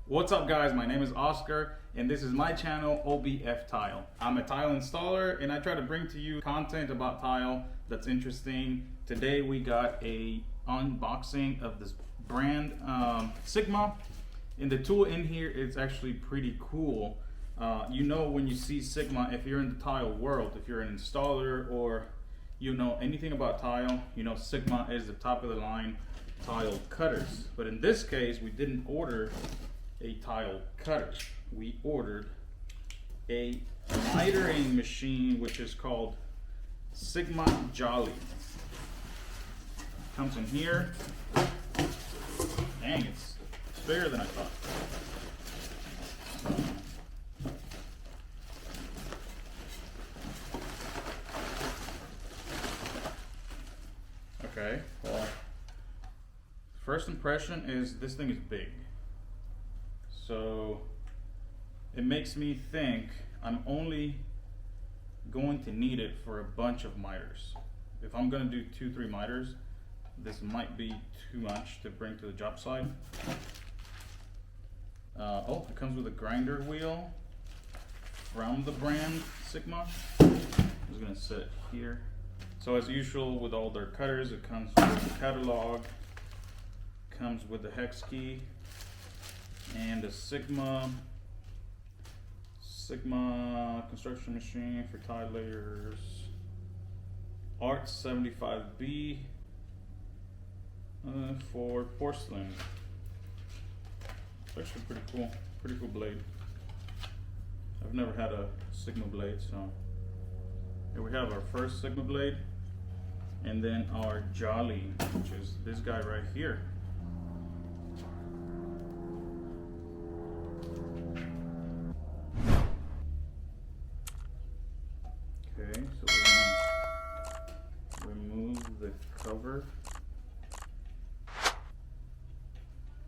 What's up guys, my name is Oscar and this is my channel OBF Tile. I'm a tile installer and I try to bring to you content about tile that's interesting. Today we got a unboxing of this brand Sigma, and the tool in here is actually pretty cool. You know, when you see Sigma, if you're in the tile world, if you're an installer or you know anything about tile, you know Sigma is the top of the line tile cutters. But in this case, we didn't order a tile cutter. We ordered a mitering machine, which is called Sigma Jolly. Comes in here. Dang, it's bigger than I thought. Okay, well, first impression is this thing is big. So it makes me think I'm only going to need it for a bunch of miters. If I'm gonna do 2-3 miters, this might be too much to bring to the job site. Oh, it comes with a grinder wheel from the brand Sigma. I'm just gonna set it here. So as usual with all their cutters, it comes with the catalog, comes with the hex key, and a Sigma construction machine for tile layers, Art 75B for porcelain. It's actually pretty cool blade. I've never had a Sigma blade, so here we have our first Sigma blade, and then our Jolly, which is this guy right here. Okay, so we're gonna remove the cover.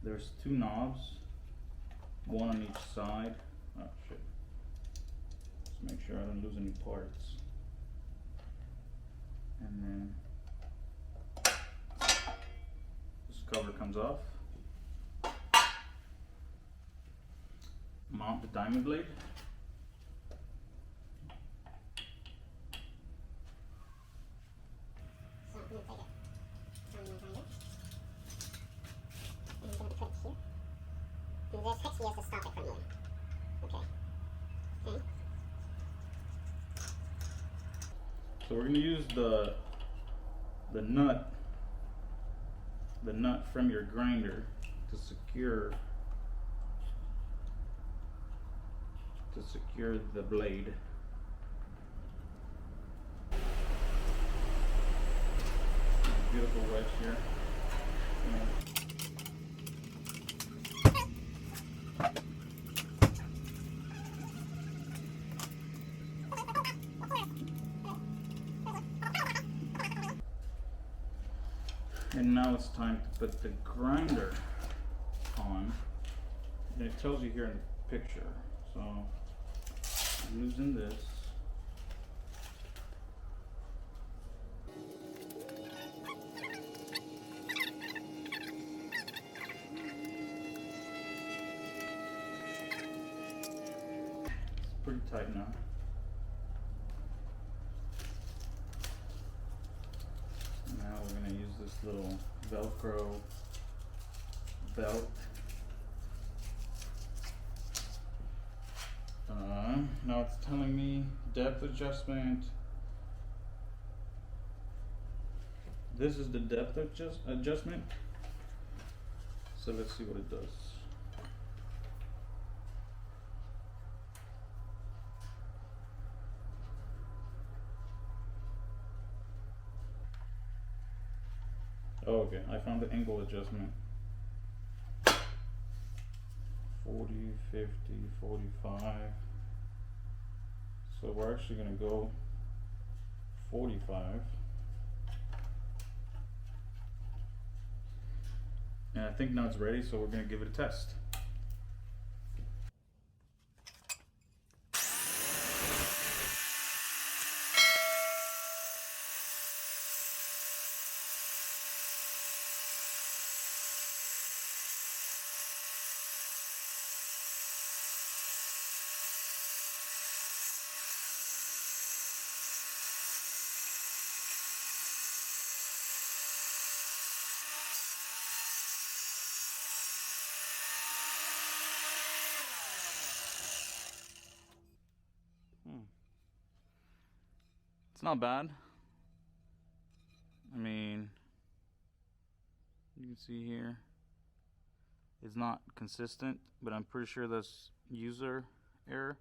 There's 2 knobs, one on each side. Oh shit. Let's make sure I don't lose any parts. And then this cover comes off. Mount the diamond blade. This hex has to stop it from moving. Okay. Okay. So we're going to use the nut from your grinder to secure the blade. Beautiful wedge here. And now it's time to put the grinder on. And it tells you here in the picture. So I'm using this. It's pretty tight now. Now we're going to use this little Velcro belt. Now it's telling me depth adjustment. This is the depth adjustment. So let's see what it does. Oh, okay, I found the angle adjustment. 40, 50, 45. So we're actually gonna go 45. And I think now it's ready, so we're gonna give it a test. It's not bad. I mean, you can see here it's not consistent, but I'm pretty sure that's user error.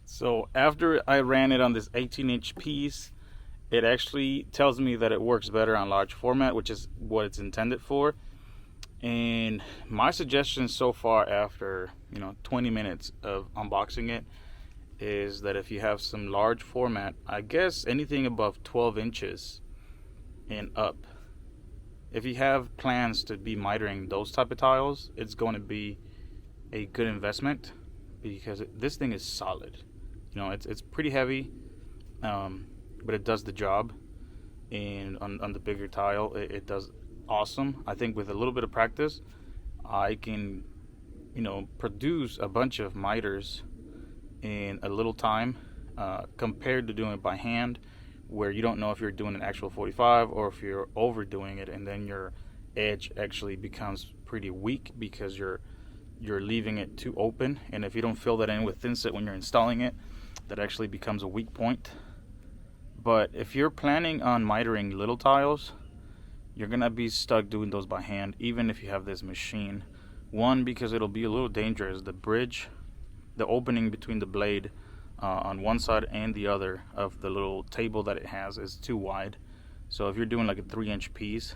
So after I ran it on this 18-inch piece, it actually tells me that it works better on large format, which is what it's intended for. And my suggestion so far, after 20 minutes of unboxing it, is that if you have some large format, I guess anything above 12 inches and up, if you have plans to be mitering those type of tiles, it's going to be a good investment, because this thing is solid. It's pretty heavy, but it does the job. And on the bigger tile, it does awesome. I think with a little bit of practice, I can produce a bunch of miters in a little time, compared to doing it by hand, where you don't know if you're doing an actual 45 or if you're overdoing it, and then your edge actually becomes pretty weak because you're leaving it too open. And if you don't fill that in with thin set when you're installing it, that actually becomes a weak point. But if you're planning on mitering little tiles, you're gonna be stuck doing those by hand, even if you have this machine. One, because it'll be a little dangerous. The bridge, the opening between the blade on one side and the other of the little table that it has is too wide. So if you're doing like a 3-inch piece,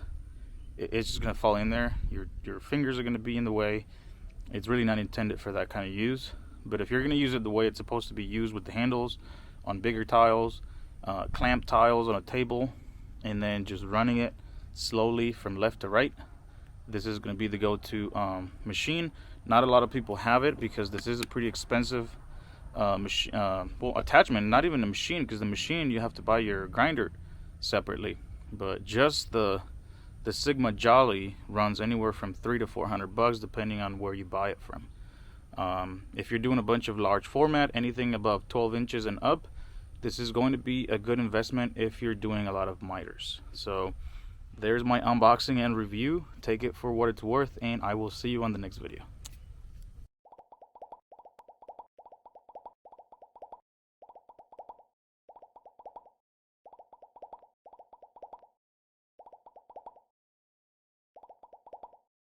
it's just gonna fall in there. Your fingers are gonna be in the way. It's really not intended for that kind of use. But if you're gonna use it the way it's supposed to be used, with the handles on bigger tiles, clamp tiles on a table, and then just running it slowly from left to right, this is going to be the go-to machine. Not a lot of people have it because this is a pretty expensive attachment. Not even a machine, because the machine you have to buy your grinder separately. But just the Sigma Jolly runs anywhere from $300 to $400 depending on where you buy it from. If you're doing a bunch of large format, anything above 12 inches and up, this is going to be a good investment if you're doing a lot of miters. So there's my unboxing and review. Take it for what it's worth, and I will see you on the next video.